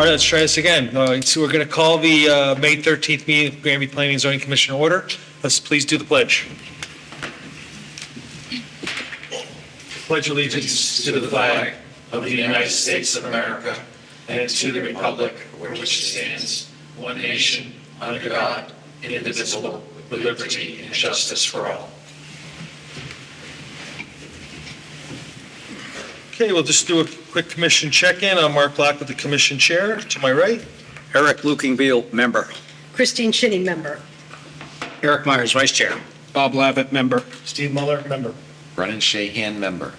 right, let's try this again. So we're going to call the May 13th meeting of Granby Planning and Zoning Commission order. Let's please do the pledge. Pledge allegiance to the flag of the United States of America and to the republic for which it stands, one nation, under God, indivisible, with liberty and justice for all. Okay, we'll just do a quick commission check-in. I'm Mark Lockwood, the commission chair. To my right, Eric Lukingbeal, member. Christine Shinny, member. Eric Myers, vice chair. Bob Lavitt, member. Steve Muller, member. Brennan Shahan, member.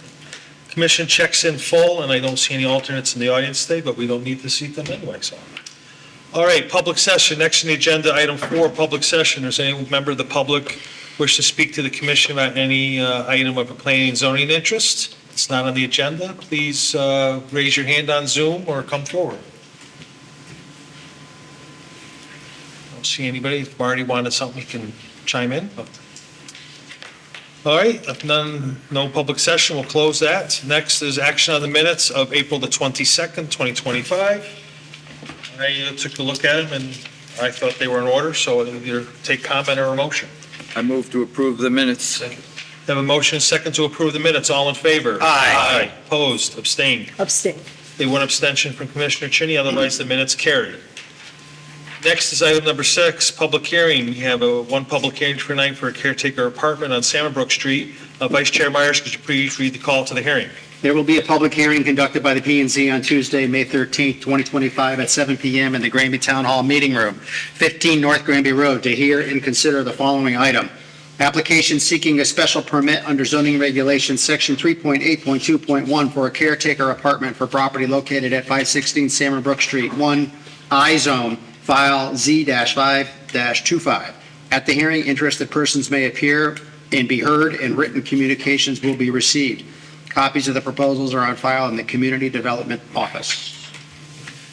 Commission checks in full, and I don't see any alternates in the audience today, but we don't need to seat them anyway, so. All right, public session. Next on the agenda, item 4, public session. Does any member of the public wish to speak to the commission about any item of a planning and zoning interest? It's not on the agenda. Please raise your hand on Zoom or come forward. I don't see anybody. If Marty wanted something, he can chime in. All right, if no public session, we'll close that. Next is action on the minutes of April the 22nd, 2025. I took a look at them and I thought they were in order, so I'll either take comment or a motion. I move to approve the minutes. Have a motion second to approve the minutes. All in favor? Aye. Opposed? Abstained? Abstain. One abstention from Commissioner Cheney, otherwise the minutes carried. Next is item number 6, public hearing. We have one public hearing tonight for a caretaker apartment on Salmonbrook Street. Vice Chair Myers, could you please read the call to the hearing? There will be a public hearing conducted by the P&Z on Tuesday, May 13th, 2025 at 7 p.m. in the Granby Town Hall Meeting Room, 15 North Granby Road, to hear and consider the following item. Application seeking a special permit under zoning regulations, section 3.8.2.1 for a caretaker apartment for property located at 516 Salmonbrook Street, 1 I zone, file Z-5-25. At the hearing, interested persons may appear and be heard, and written communications will be received. Copies of the proposals are on file in the Community Development Office.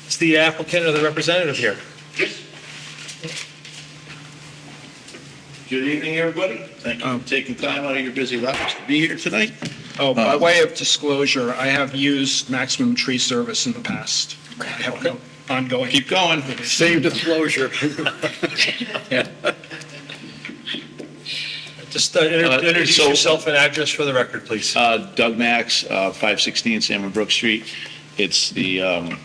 Is the applicant or the representative here? Good evening, everybody. Thank you for taking time out of your busy lives to be here tonight. Oh, by way of disclosure, I have used Maximum Tree Service in the past. I have no ongoing. Keep going. Same disclosure. Just introduce yourself and address for the record, please. Doug Max, 516 Salmonbrook Street. It's the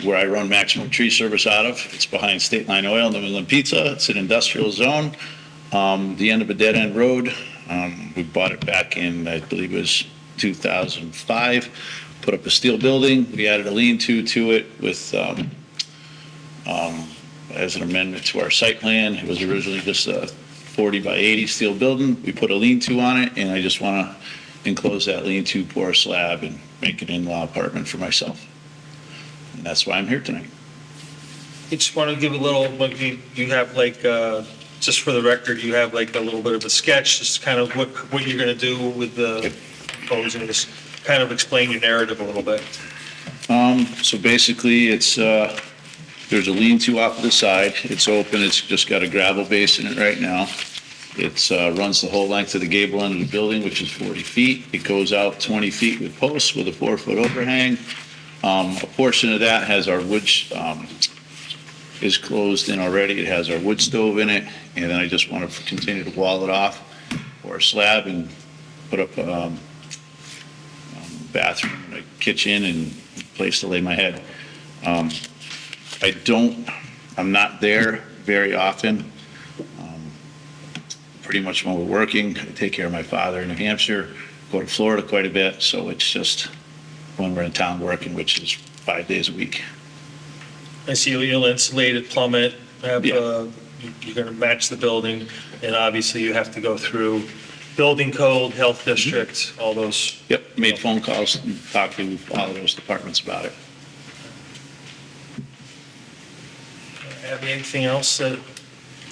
where I run Maximum Tree Service out of. It's behind State Line Oil, New England Pizza. It's an industrial zone, the end of a dead-end road. We bought it back in, I believe it was 2005, put up a steel building. We added a lean-to it with, as an amendment to our site plan. It was originally just a 40 by 80 steel building. We put a lean-to on it, and I just want to enclose that lean-to, pour a slab, and make an in-law apartment for myself. And that's why I'm here tonight. I just want to give a little, you have like, just for the record, you have like a little bit of a sketch, just kind of what you're going to do with the proposal, just kind of explain your narrative a little bit. So basically, it's there's a lean-to off of the side. It's open. It's just got a gravel base in it right now. It runs the whole length of the gable end of the building, which is 40 feet. It goes out 20 feet with posts with a 4-foot overhang. A portion of that has our wood, is closed in already. It has our wood stove in it. And then I just want to continue to wall it off or a slab and put up a bathroom, a kitchen, and a place to lay my head. I'm not there very often. Pretty much when we're working, I take care of my father in New Hampshire, go to Florida quite a bit. So it's just when we're in town working, which is 5 days a week. I see you'll insulate it, plumb it, you're going to match the building, and obviously you have to go through building code, health district, all those. Yep, made phone calls and talked to all of those departments about it. Have anything else that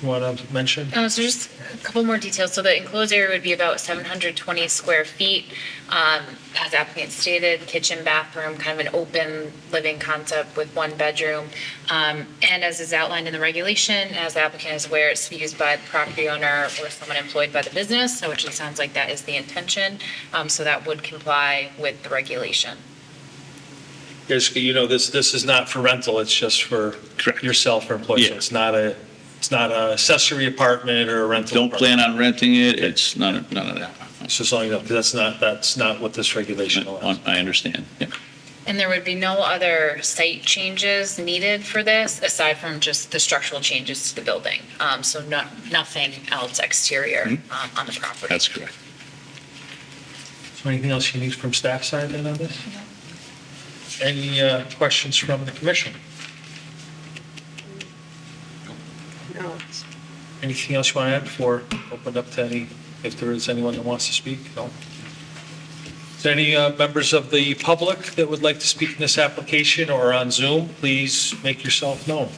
you want to mention? So just a couple more details. So the enclosed area would be about 720 square feet. As applicant stated, kitchen, bathroom, kind of an open living concept with one bedroom. And as is outlined in the regulation, as the applicant is aware, it's used by the property owner or someone employed by the business, which it sounds like that is the intention. So that would comply with the regulation. Basically, this is not for rental, it's just for Correct. yourself or employees. Yeah. It's not an accessory apartment or a rental. Don't apartment. plan on renting it, it's none of that. So as long as you know, because that's not what this regulation allows. I understand, yeah. And there would be no other site changes needed for this, aside from just the structural changes to the building. So nothing else exterior on the property. That's correct. So anything else you need from staff side then on this? Any questions from the commission? No. Anything else you want to add before open up to if there is anyone that wants to speak? No? Is there any members of the public that would like to speak in this application or on Zoom? Please make yourself known.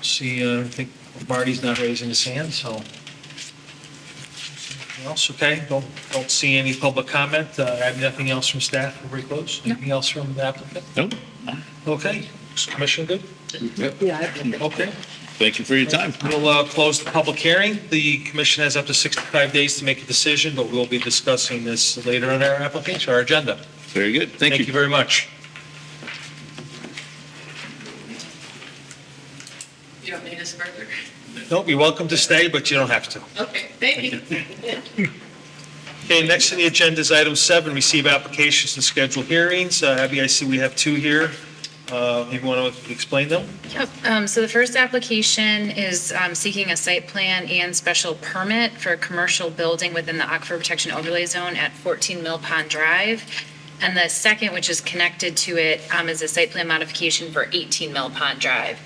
See, I think Marty's not raising his hand, so. Anything else? Okay, don't see any public comment. Have nothing else from staff before we close? Anything else from the applicant? Nope. Okay, is commission good? Yeah, Okay. Thank you for your time. We'll close the public hearing. The commission has up to 65 days to make a decision, but we'll be discussing this later in our application, our agenda. Very good, thank Thank you you. very much. You don't need us further? Nope, you're welcome to stay, but you don't have to. Okay, thank you. Okay, next on the agenda is item 7, receive applications and schedule hearings. Abby, I see we have 2 here. Maybe you want to explain them? Yep, so the first application is seeking a site plan and special permit for a commercial building within the Aquifer Protection Overlay Zone at 14 Mill Pond Drive. And the second, which is connected to it, is a site plan modification for 18 Mill Pond Drive.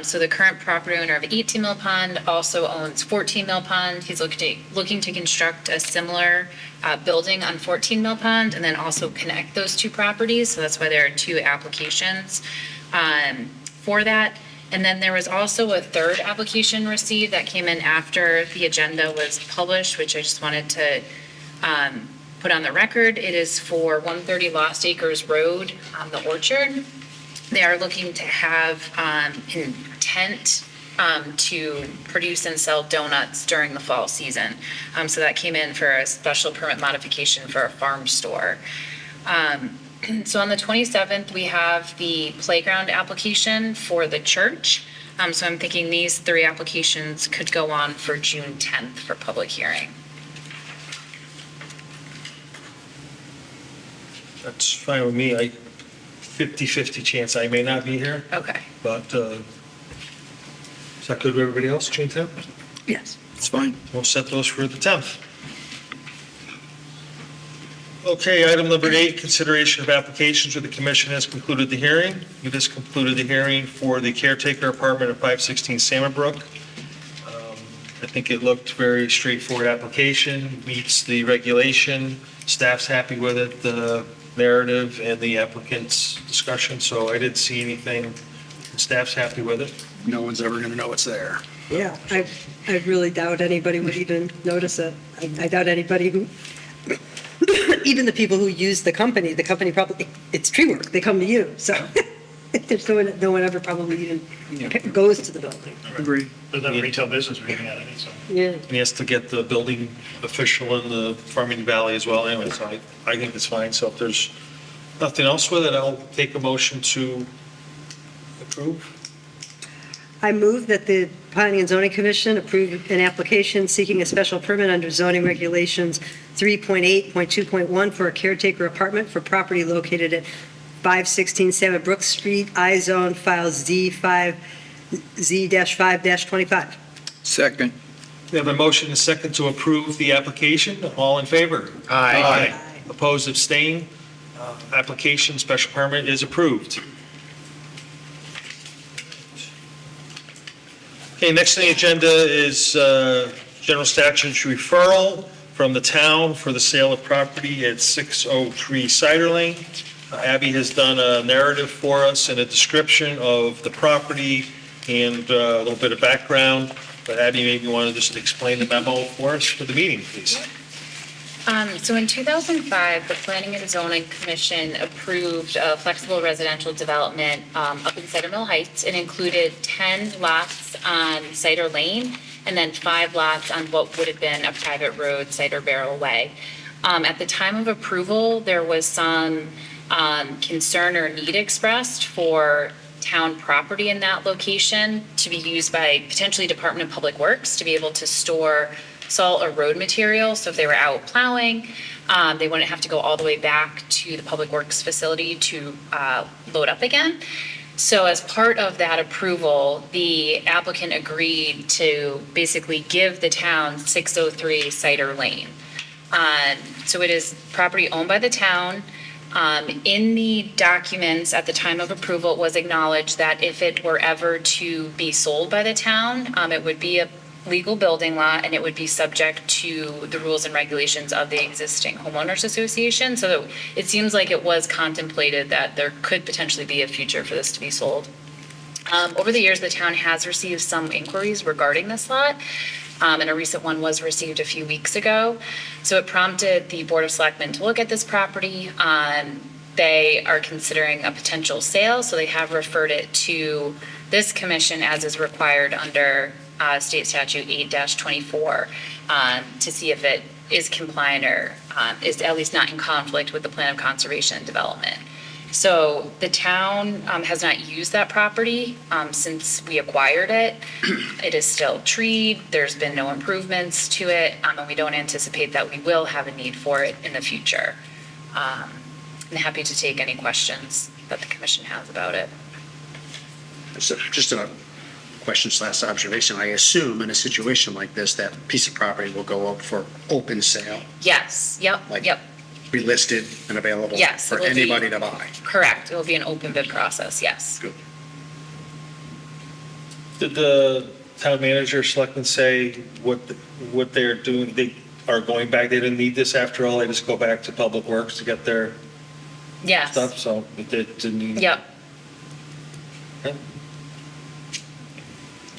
So the current property owner of 18 Mill Pond also owns 14 Mill Pond. He's looking to construct a similar building on 14 Mill Pond and then also connect those 2 properties. So that's why there are 2 applications for that. And then there was also a third application received that came in after the agenda was published, which I just wanted to put on the record. It is for 130 Lost Acres Road, the Orchard. They are looking to have intent to produce and sell donuts during the fall season. So that came in for a special permit modification for a farm store. So on the 27th, we have the playground application for the church. So I'm thinking these 3 applications could go on for June 10th for public hearing. That's fine with me. 50/50 chance I may not be here, Okay. but is that good with everybody else, June 10th? yes. It's fine. We'll set those for the 10th. Okay, item number 8, consideration of applications where the commission has concluded the hearing. It has concluded the hearing for the caretaker apartment at 516 Salmon Brook. I think it looked very straightforward application, meets the regulation, staff's happy with it, the narrative and the applicant's discussion, so I didn't see anything, staff's happy with it. No one's ever going to know it's there. Yeah, I really doubt anybody would even notice it. I doubt anybody who, even the people who use the company probably, it's tree work, they come to you, so there's no one ever probably even goes to the building. Agree. There's no retail business or anything out of it, so. Yeah. And he has to get the building official in the Farming Valley as well anyway, so I think it's fine. So if there's nothing else with it, I'll take a motion to approve. I move that the Planning and Zoning Commission approve an application seeking a special permit under zoning regulations 3.8.2.1 for a caretaker apartment for property located at 516 Salmon Brook Street, I-Zone, file Z-5-25. Second. We have a motion and a second to approve the application. All in favor? Aye. Opposed, abstained. Application, special permit is approved. Okay, next on the agenda is general statute referral from the town for the sale of property at 603 Cider Lane. Abby has done a narrative for us and a description of the property and a little bit of background. But Abby, maybe you want to just explain the memo for us for the meeting, please. So in 2005, the Planning and Zoning Commission approved a flexible residential development up in Cider Mill Heights. It included 10 lots on Cider Lane and then 5 lots on what would have been a private road, Cider Barrel Way. At the time of approval, there was some concern or need expressed for town property in that location to be used by potentially Department of Public Works to be able to store salt or road material. So if they were out plowing, they wouldn't have to go all the way back to the Public Works facility to load up again. So as part of that approval, the applicant agreed to basically give the town 603 Cider Lane. So it is property owned by the town. In the documents at the time of approval, it was acknowledged that if it were ever to be sold by the town, it would be a legal building lot and it would be subject to the rules and regulations of the existing homeowners association. So it seems like it was contemplated that there could potentially be a future for this to be sold. Over the years, the town has received some inquiries regarding this lot. And a recent one was received a few weeks ago. So it prompted the Board of Selectmen to look at this property. They are considering a potential sale, so they have referred it to this commission as is required under State Statute 8-24 to see if it is compliant or is at least not in conflict with the Plan of Conservation and Development. So the town has not used that property since we acquired it. It is still treed. There's been no improvements to it, and we don't anticipate that we will have a need for it in the future. I'm happy to take any questions that the commission has about it. So just a question/observation. I assume in a situation like this, that piece of property will go up for open sale, Yes, yep, Like- yep, be listed and available Yes, for it will be. anybody to buy. correct. It will be an open bid process, yes. Good. Did the town manager, selectmen say what they're doing? They are going back, they didn't need this after all, they just go back to Public Works to get their Yes, stuff, so it didn't. yep,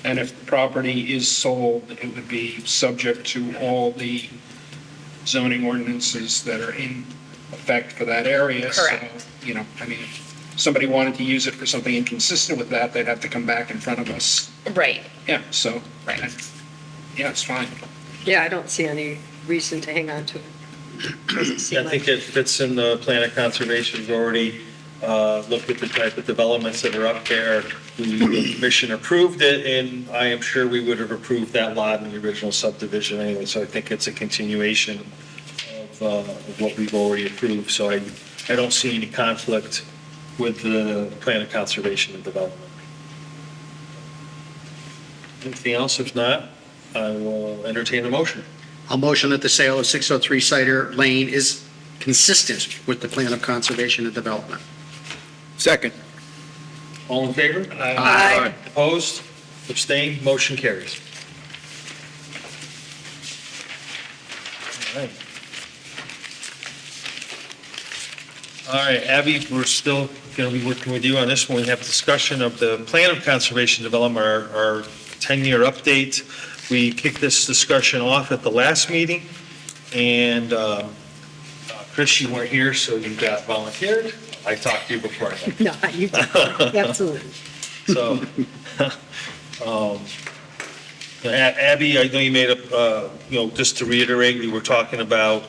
And if the property is sold, it would be subject to all the zoning ordinances that are in effect for that area. Correct. So, you know, I mean, if somebody wanted to use it for something inconsistent with that, they'd have to come back in front of us. right. Yeah, so. Right. Yeah, it's fine. Yeah, I don't see any reason to hang on to it. Doesn't seem I think it fits in the Plan of Conservation. We've already looked at the type of developments that are up there. The commission approved it, and I am sure we would have approved that lot in the original subdivision anyway, so I think it's a continuation of what we've already approved, so I don't see any conflict with the Plan of Conservation and Development. Anything else? If not, I will entertain a motion. I'll motion that the sale of 603 Cider Lane is consistent with the Plan of Conservation and Development. Second. All in favor? Aye. Opposed? Abstained? Motion carries. All right. All right, Abby, we're still going to be working with you on this one. We have discussion of the Plan of Conservation Development, our 10-year update. We kicked this discussion off at the last meeting, and Chris, you weren't here, so you got volunteered. I talked to you before. No, you absolutely. So, Abby, I know you made a, just to reiterate, we were talking about,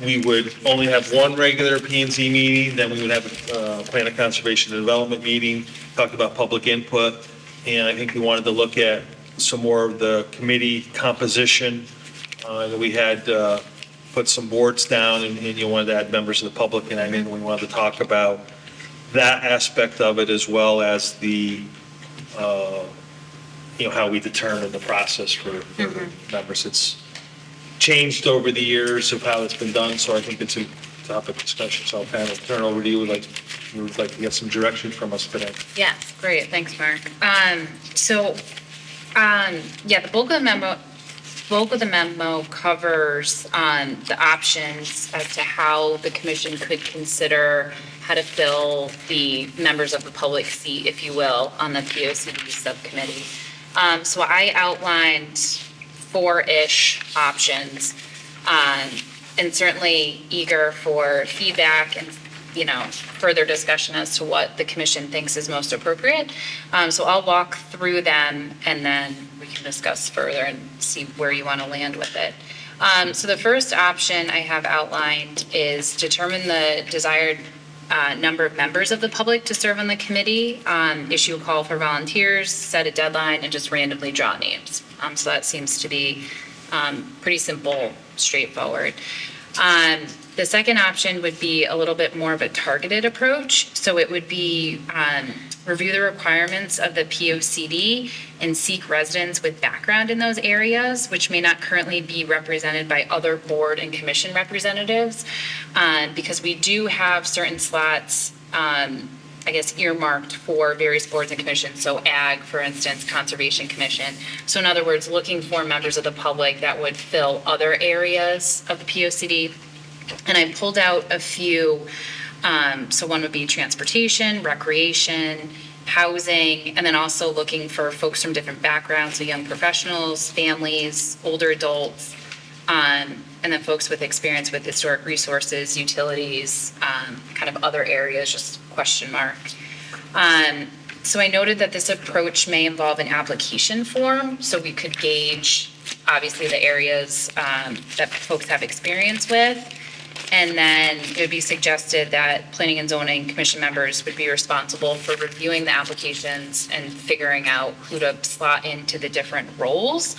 we would only have one regular P and Z meeting, then we would have a Plan of Conservation and Development meeting, talk about public input, and I think we wanted to look at some more of the committee composition. We had put some boards down, and you wanted to add members of the public, and I mean, we wanted to talk about that aspect of it as well as the, how we determine the process for members. It's changed over the years of how it's been done, so I think it's a topic of discussion. So I'll kind of turn over to you, you would like to get some direction from us today. Yes, great, thanks, Mark. The bulk of the memo covers the options as to how the commission could consider how to fill the members of the public seat, if you will, on the POCD subcommittee. So I outlined 4-ish options, and certainly eager for feedback and further discussion as to what the commission thinks is most appropriate. So I'll walk through them and then we can discuss further and see where you want to land with it. So the first option I have outlined is determine the desired number of members of the public to serve on the committee, issue a call for volunteers, set a deadline, and just randomly draw names. So that seems to be pretty simple, straightforward. The second option would be a little bit more of a targeted approach. So it would be review the requirements of the POCD and seek residents with background in those areas, which may not currently be represented by other board and commission representatives, because we do have certain slots, I guess, earmarked for various boards and commissions. So ag, for instance, Conservation Commission. So in other words, looking for members of the public that would fill other areas of the POCD. And I pulled out a few. So one would be transportation, recreation, housing, and then also looking for folks from different backgrounds, so young professionals, families, older adults, and then folks with experience with historic resources, utilities, kind of other areas, just question mark. So I noted that this approach may involve an application form, so we could gauge, obviously, the areas that folks have experience with. And then it would be suggested that Planning and Zoning Commission members would be responsible for reviewing the applications and figuring out who to slot into the different roles.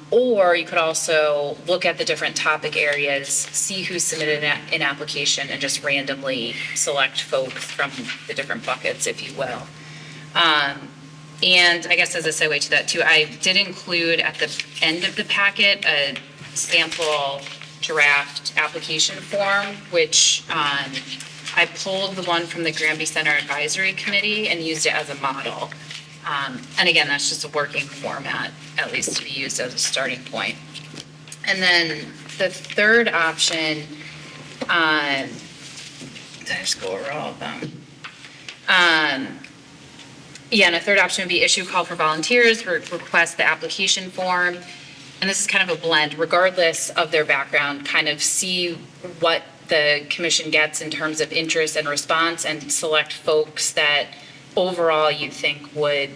Or you could also look at the different topic areas, see who submitted an application, and just randomly select folks from the different buckets, if you will. And I guess as a segue to that too, I did include at the end of the packet a sample draft application form, which I pulled the one from the Granby Center Advisory Committee and used it as a model. And again, that's just a working format, at least to be used as a starting point. And then the third option, did I just go over all of them? Yeah, and a third option would be issue call for volunteers, request the application form. And this is kind of a blend, regardless of their background, kind of see what the commission gets in terms of interest and response, and select folks that overall you think would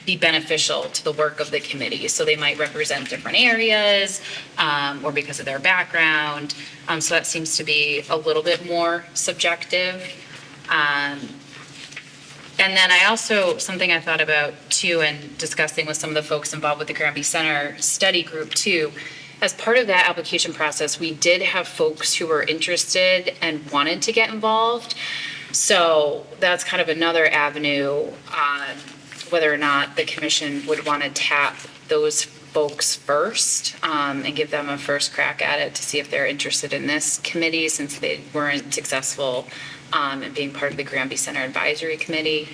be beneficial to the work of the committee. So they might represent different areas, or because of their background. So that seems to be a little bit more subjective. And then I also, something I thought about too, and discussing with some of the folks involved with the Granby Center study group too, as part of that application process, we did have folks who were interested and wanted to get involved. So that's kind of another avenue, whether or not the commission would want to tap those folks first, and give them a first crack at it to see if they're interested in this committee, since they weren't successful and being part of the Granby Center Advisory Committee.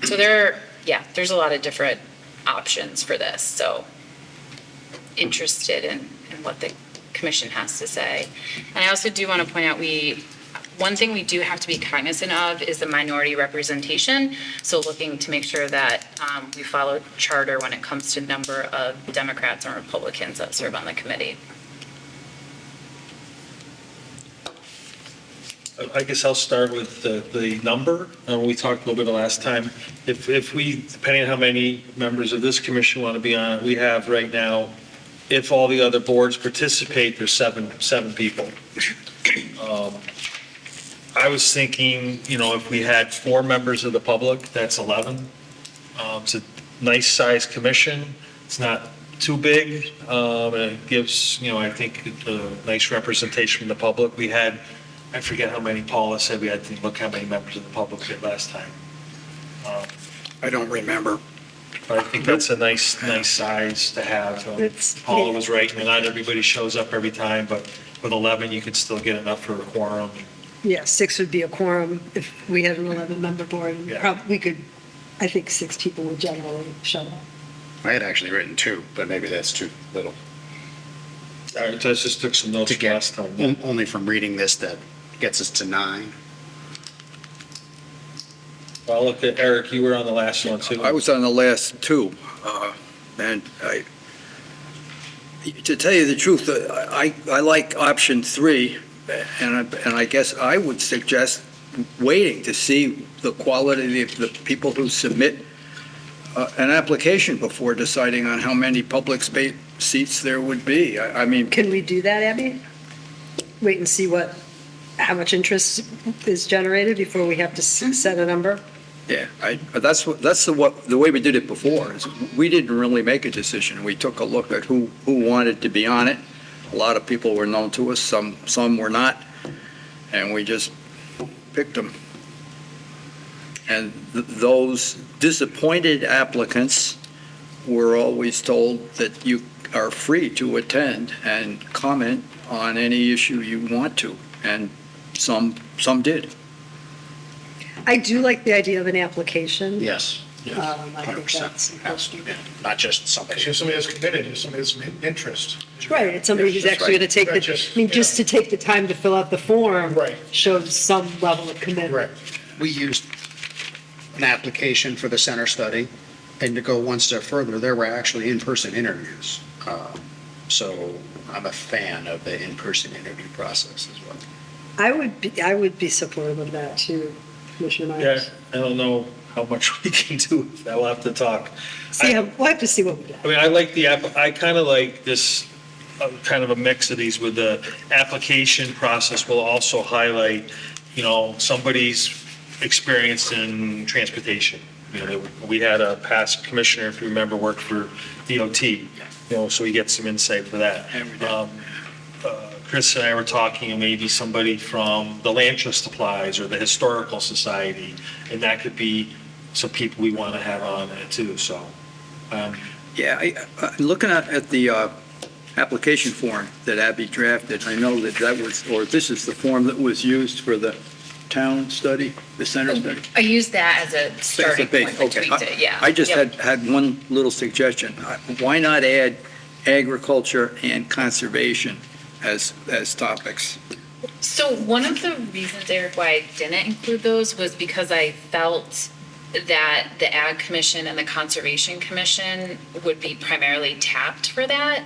So there's a lot of different options for this. So interested in what the commission has to say. And I also do want to point out, one thing we do have to be cognizant of is the minority representation. So looking to make sure that we follow charter when it comes to number of Democrats and Republicans that serve on the committee. I guess I'll start with the number. We talked a little bit last time. If we, depending on how many members of this commission want to be on it, we have right now, if all the other boards participate, there's seven people. I was thinking, if we had 4 members of the public, that's 11. It's a nice sized commission. It's not too big. And it gives, I think, a nice representation from the public. We had, I forget how many Paula said we had to look how many members of the public did last time. I don't remember. But I think that's a nice size to have. Paula was right, not everybody shows up every time, but with 11, you could still get enough for a quorum. Yeah, 6 would be a quorum if we had an 11-member board. Yeah. We could, I think 6 people would generally show up. I had actually written 2, but maybe that's too little. I just took some notes last time. Only from reading this, that gets us to 9. Well, look at Eric, you were on the last one too. I was on the last 2, and to tell you the truth, I like option 3, and I guess I would suggest waiting to see the quality of the people who submit an application before deciding on how many public seats there would be. I mean, Can we do that, Abby? Wait and see how much interest is generated before we have to set a number? yeah, that's the way we did it before. Is we didn't really make a decision. We took a look at who wanted to be on it. A lot of people were known to us, some were not, and we just picked them. And those disappointed applicants were always told that you are free to attend and comment on any issue you want to, and some did. I do like the idea of an application. Yes. I think 100%. that's Has to be. Not just somebody. Because somebody that's committed, if somebody that's interest. right. It's somebody who's actually going to take Right, just to take the time to fill out the form. Right. Shows some level of commitment. Right. We used an application for the center study, and to go one step further, there were actually in-person interviews. So I'm a fan of the in-person interview process as well. I would be supportive of that too, Commissioner Yeah, Myers. I don't know how much we can do with that. We'll have to talk. We'll have to see what we get. I mean, I like I kind of like this, kind of a mix of these with the application process will also highlight, somebody's experienced in transportation. We had a past commissioner, if you remember, worked for DOT, so we get some insight for that. Yeah, we did. Chris and I were talking, and maybe somebody from the Land Trust Supplies or the Historical Society, and that could be some people we want to have on it too, so. Yeah, looking at the application form that Abby drafted, I know that this is the form that was used for the town study, the center study. I used that as a starting Base, point, but okay. tweaked it, yeah. I just Yep. had one little suggestion. Why not add agriculture and conservation as topics? So one of the reasons, Eric, why I didn't include those was because I felt that the Ag Commission and the Conservation Commission would be primarily tapped for that.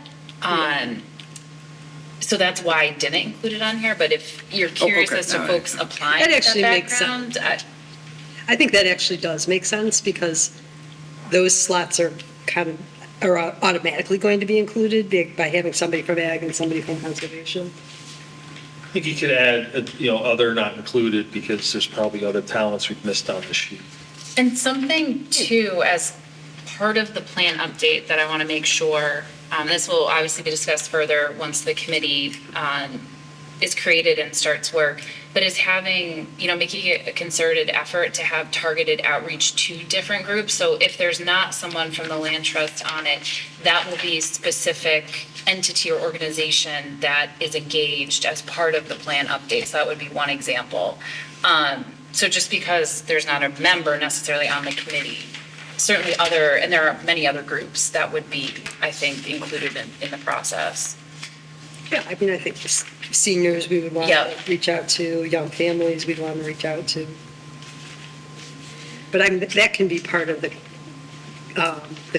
So that's why I didn't include it on here, but if you're curious okay. as to No, folks applying That that actually makes background, I think that actually does make sense because those slots are automatically going to be included by having somebody from ag and somebody from conservation. I think you could add, other not included, because there's probably other talents we've missed on the sheet. And something too, as part of the plan update that I want to make sure, this will obviously be discussed further once the committee is created and starts work, but is having, making a concerted effort to have targeted outreach to different groups. So if there's not someone from the Land Trust on it, that will be specific entity or organization that is engaged as part of the plan update. So that would be one example. So just because there's not a member necessarily on the committee, certainly and there are many other groups that would be, I think, included in the process. Yeah, I mean, I think seniors we would want Yeah. to reach out to, young families we'd want to reach out to. But that can be part of the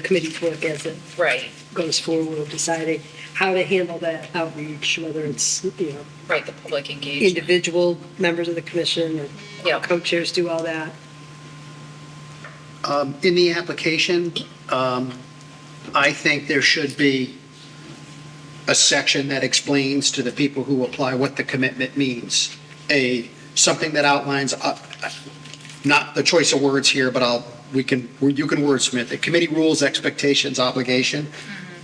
committee's work as it Right, goes forward, deciding how to handle that outreach, whether it's, right, the public engagement. individual members of the commission or Yeah. co-chairs do all that. In the application, I think there should be a section that explains to the people who apply what the commitment means. Something that outlines, not the choice of words here, but you can wordsmith the committee rules, expectations, obligation,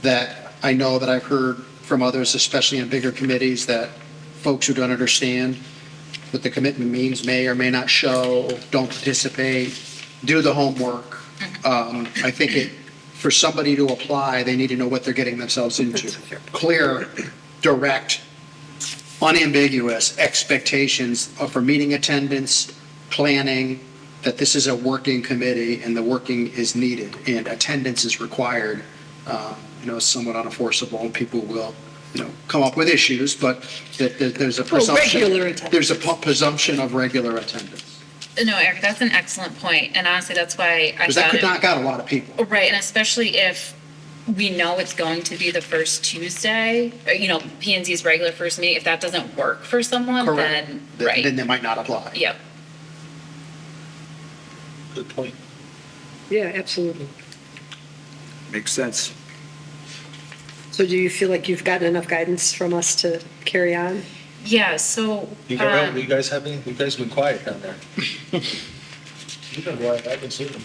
that I know that I've heard from others, especially in bigger committees, that folks who don't understand what the commitment means may or may not show, don't participate, do the homework. I think for somebody to apply, they need to know what they're getting themselves into. Clear, direct, unambiguous expectations for meeting attendance, planning, that this is a working committee and the working is needed and attendance is required. Somewhat unenforceable and people will, come up with issues, but that there's a presumption. Regular attendance. There's a presumption of regular attendance. No, Eric, that's an excellent point, and honestly, that's why I Because that thought could knock out a lot of people. Right, and especially if we know it's going to be the first Tuesday, P and Z's regular first meeting, if that doesn't work for someone, Correct. then, Then right, they might not apply. yep. Good point. Yeah, absolutely. Makes sense. So do you feel like you've gotten enough guidance from us to carry on? Yeah, so, You guys have any, you guys been quiet down there? You've been quiet, I can see them.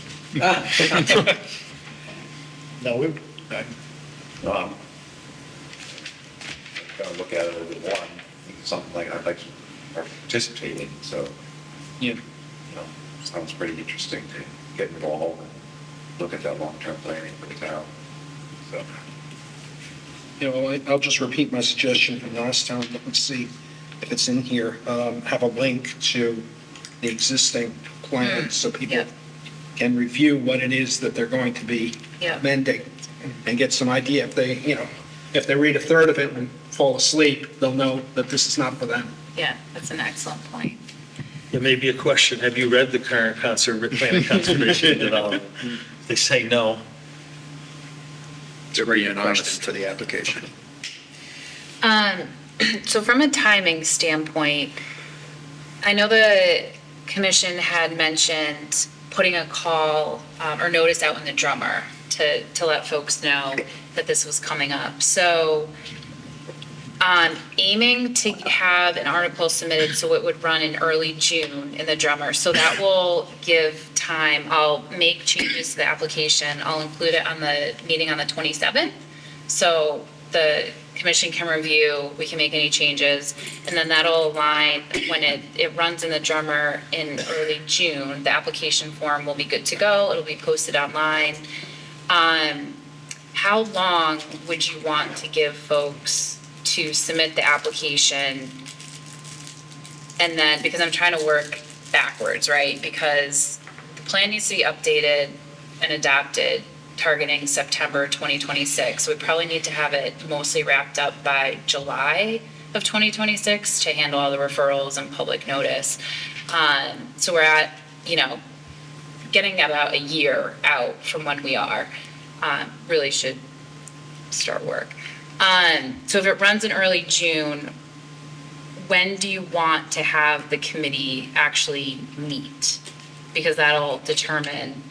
No, we, Gonna look at it a little bit more, and something like I'd like to participate in, so. Yeah. You know, sounds pretty interesting to get involved and look at that long-term planning for the town, so. You know, I'll just repeat my suggestion from last time, let's see if it's in here. Have a link to the existing plan so people yeah. can review what it is that they're going to be Yeah. amending and get some idea. If they, you know, if they read a third of it and fall asleep, they'll know that this is not for them. Yeah, that's an excellent point. There may be a question, have you read the current plan of conservation and development? If they say no. To be honest to the application. So from a timing standpoint, I know the commission had mentioned putting a call or notice out in the drummer to let folks know that this was coming up. So aiming to have an article submitted so it would run in early June in the drummer. So that will give time. I'll make changes to the application. I'll include it on the meeting on the 27th. So the commission can review, we can make any changes, and then that'll align when it runs in the drummer in early June. The application form will be good to go. It'll be posted online. How long would you want to give folks to submit the application? And then, because I'm trying to work backwards, right? Because the plan needs to be updated and adopted targeting September 2026. So we probably need to have it mostly wrapped up by July of 2026 to handle all the referrals and public notice. So we're at, getting about a year out from when we are, really should start work. So if it runs in early June, when do you want to have the committee actually meet? Because that'll determine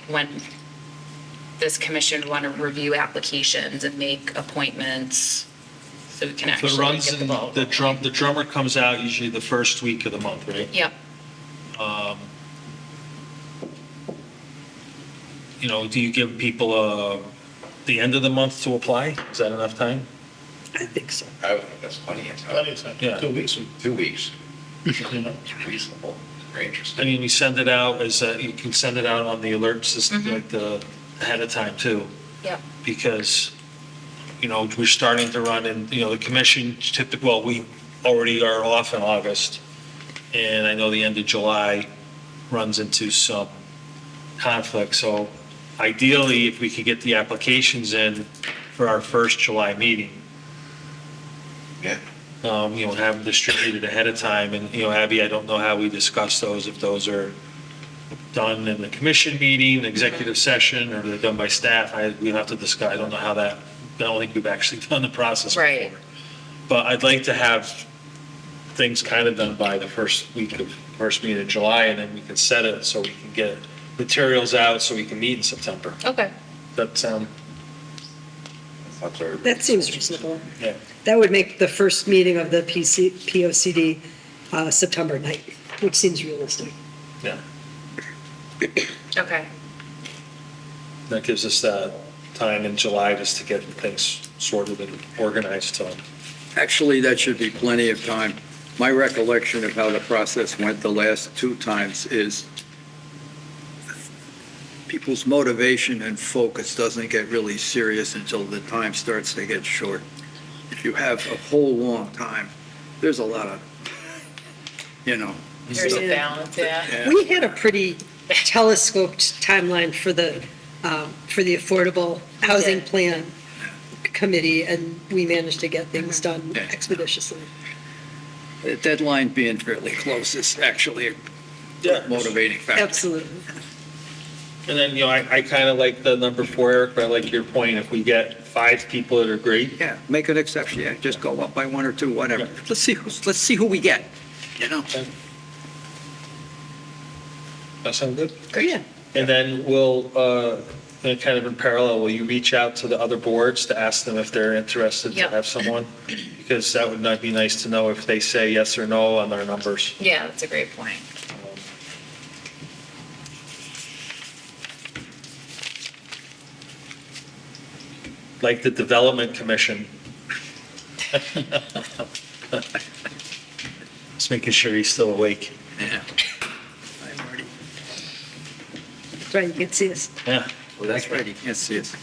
when this commission would want to review applications and make appointments so we can If actually it runs get the in, ball the rolling. drummer comes out usually the first week of the month, right? Yep. Do you give people the end of the month to apply? Is that enough time? I think so. I would think that's plenty of plenty time. of time, Yeah. 2 weeks. 2 weeks, You know. reasonable, very I interesting. mean, we send it out you can send it out on the alert system, ahead of time too. Yep. Because, we're starting to run and, the commission we already are off in August. And I know the end of July runs into some conflict. So ideally, if we could get the applications in for our first July meeting, Yeah, have them distributed ahead of time. And, Abby, I don't know how we discuss those, if those are done in the commission meeting, executive session, or they're done by staff. We'll have to discuss, I don't know how that, I don't think we've actually done the process before. Right. But I'd like to have things kind of done by the first meeting in July, and then we can set it so we can get materials out so we can meet in September. Okay. That sound, that's our. That seems reasonable. yeah. That would make the first meeting of the POCD September 9th, which seems realistic. Yeah. Okay. That gives us that time in July just to get things sorted and organized, so. Actually, that should be plenty of time. My recollection of how the process went the last 2 times is people's motivation and focus doesn't get really serious until the time starts to get short. If you have a whole long time, there's a lot of, There's a Yeah. balance, yeah. yeah. We had a pretty telescoped timeline for the Affordable Housing Yeah. Plan Committee, and we managed to get things done Yeah. expeditiously. The deadline being fairly close is actually a motivating factor. Absolutely. And then, I kind of like the number 4, Eric, but I like your point. If we get 5 people that are great, Yeah, make an exception, yeah, just go up by 1 or 2, whatever. Let's see who we get, that sound good? Yeah. And then we'll, And kind of in parallel, will you reach out to the other boards to ask them if they're interested to Yep. have someone? Because that would not be nice to know if they say yes or no on their numbers. Yeah, that's a great point. Like the Development Commission. Just making sure he's still awake. Yeah. Hi, Marty. That's right, you can see us. Yeah. Well, that's right, you can't see us.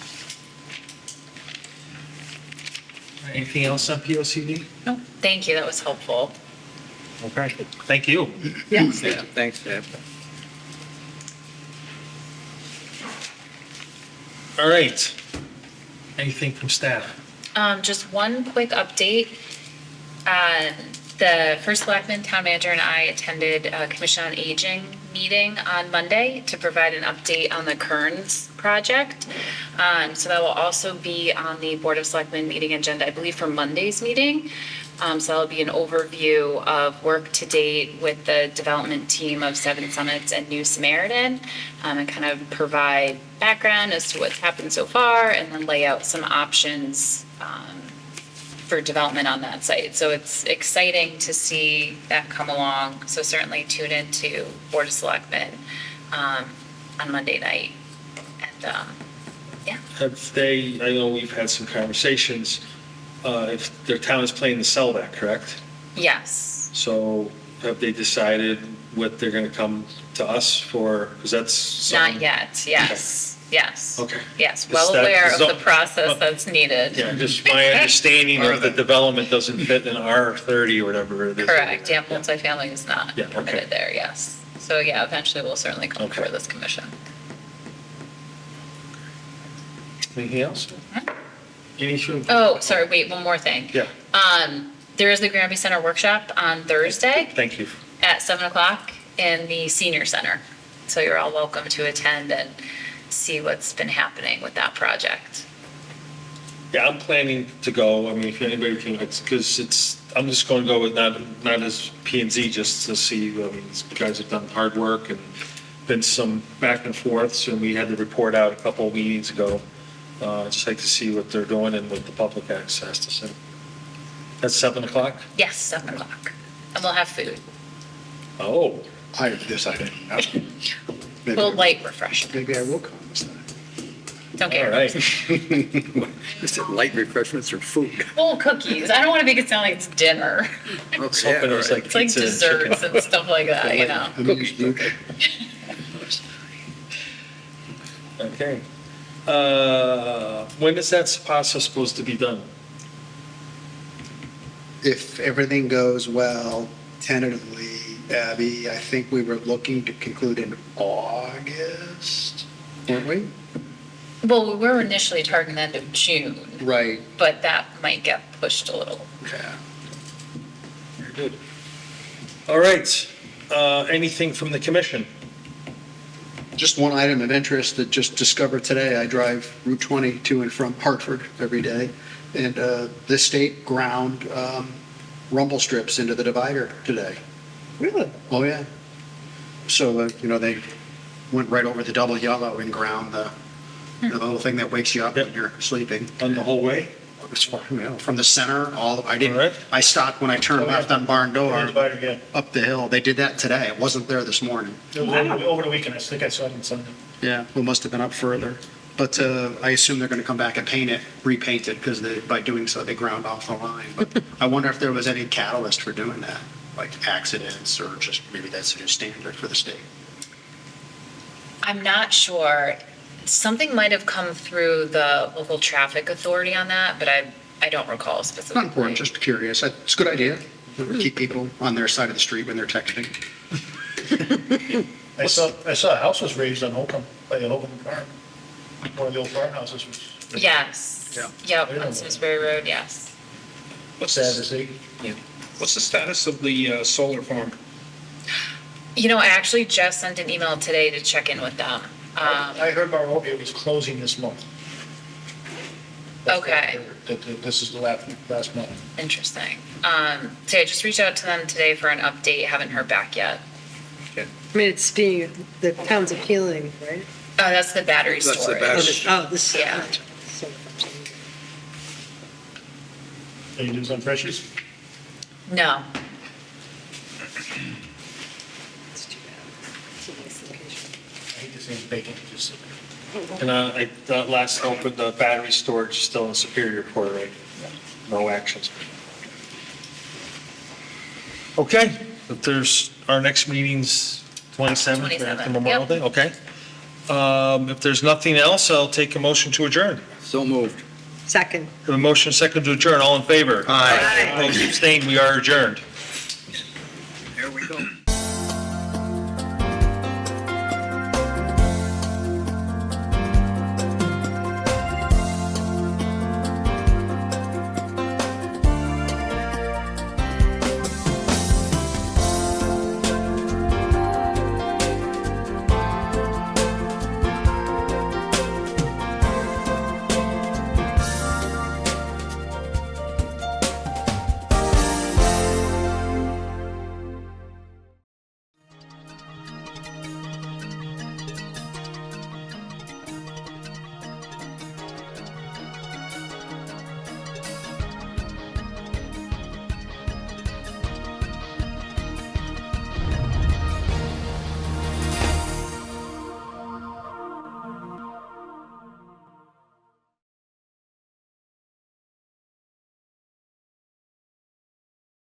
Anything else on POCD? No, thank you, that was helpful. Okay, thank you. Yes. Yeah, thanks, Deb. All right. Anything from staff? Just one quick update. The first selectman, town manager, and I attended a Commission on Aging meeting on Monday to provide an update on the Kearns project. So that will also be on the Board of Selectmen meeting agenda, I believe, for Monday's meeting. So that'll be an overview of work to date with the development team of Seven Summits and New Samaritan, and kind of provide background as to what's happened so far, and then lay out some options for development on that site. So it's exciting to see that come along. So certainly tune into Board of Selectmen on Monday night. And yeah. Have they, I know we've had some conversations, if their town is planning to sell that, correct? Yes. So have they decided what they're going to come to us for? Because that's. Not yet. Yes. Yes. Okay. Yes. Is Well that aware of zo- the process that's needed. Yeah, just my understanding of the development doesn't fit in R30 or whatever it is. Correct. Yeah. Multifamily is not Yeah, okay. permitted there. Yes. So yeah, eventually we'll certainly come Okay. before this commission. Anything else? Any issue? Oh, sorry. Wait, one more thing. Yeah, There is the Granby Center workshop on Thursday thank you. at 7:00 in the senior center. So you're all welcome to attend and see what's been happening with that project. Yeah, I'm planning to go. I mean, if anybody can, because I'm just going to go with not as P and Z, just to see, I mean, these guys have done hard work and been some back and forths, and we had the report out a couple of meetings ago. Just like to see what they're doing and what the public access has to say. That's 7:00? Yes, 7:00. And we'll have food. Oh, I decided. Little light refreshment. Maybe I will come this time. Don't all get right. Is it light refreshments or food? Full cookies. I don't want to make it sound like it's dinner. I was Okay, hoping it was all like It's like pizza and chicken. desserts and stuff like that, you know. Okay. When is that process supposed to be done? If everything goes well, tentatively, Abby, I think we were looking to conclude in August, weren't we? Well, we were initially targeting the end of June, Right. but that might get pushed a little. Yeah. Very good. All right. Anything from the commission? Just one item of interest that just discovered today. I drive Route 20 to and from Hartford every day, and the state ground rumble strips into the divider today. Really? Oh, yeah. So, they went right over the double yellow and ground the little thing that wakes you up when you're sleeping. On the whole way? As far, from the center, I All right. didn't, I stopped when I turned left on Barn Door, Divider, yeah. up the hill. They did that today. It wasn't there this morning. It was over the weekend, I think I saw it on Sunday. Yeah, it must have been up further. But I assume they're going to come back and paint it, repaint it, because by doing so, they ground off the line. But I wonder if there was any catalyst for doing that, like accidents, or just maybe that's a new standard for the state. I'm not sure. Something might have come through the local traffic authority on that, but I don't recall specifically. Not important, just curious. It's a good idea. Keep people on their side of the street when they're texting. I saw a house was raised on Holcomb, by the Holcomb Farm. One of the old farmhouses was. Yes. Yeah. Yep, on Simsbury Road, yes. Sad to see. What's the status of the solar farm? You know, I actually just sent an email today to check in with them. I heard Barovia was closing this month. That's what I Okay. heard, that this is the last month. Interesting. So I just reached out to them today for an update, haven't heard back yet. I mean, it's being, the town's appealing, right? That's the battery That's the storage. battery. This. Yeah. Any news on Freshies? No. It's too bad. It's a nice location. I hate to see them bacon, just sit there. And the last open, the battery storage is still in Superior Court, right? No actions. Okay, if there's, our next meeting's 27th, after 27th, Memorial yep. Day, okay. If there's nothing else, I'll take a motion to adjourn. So moved. Second. The motion second to adjourn, all in favor? Aye. Opposed, abstained, we are adjourned.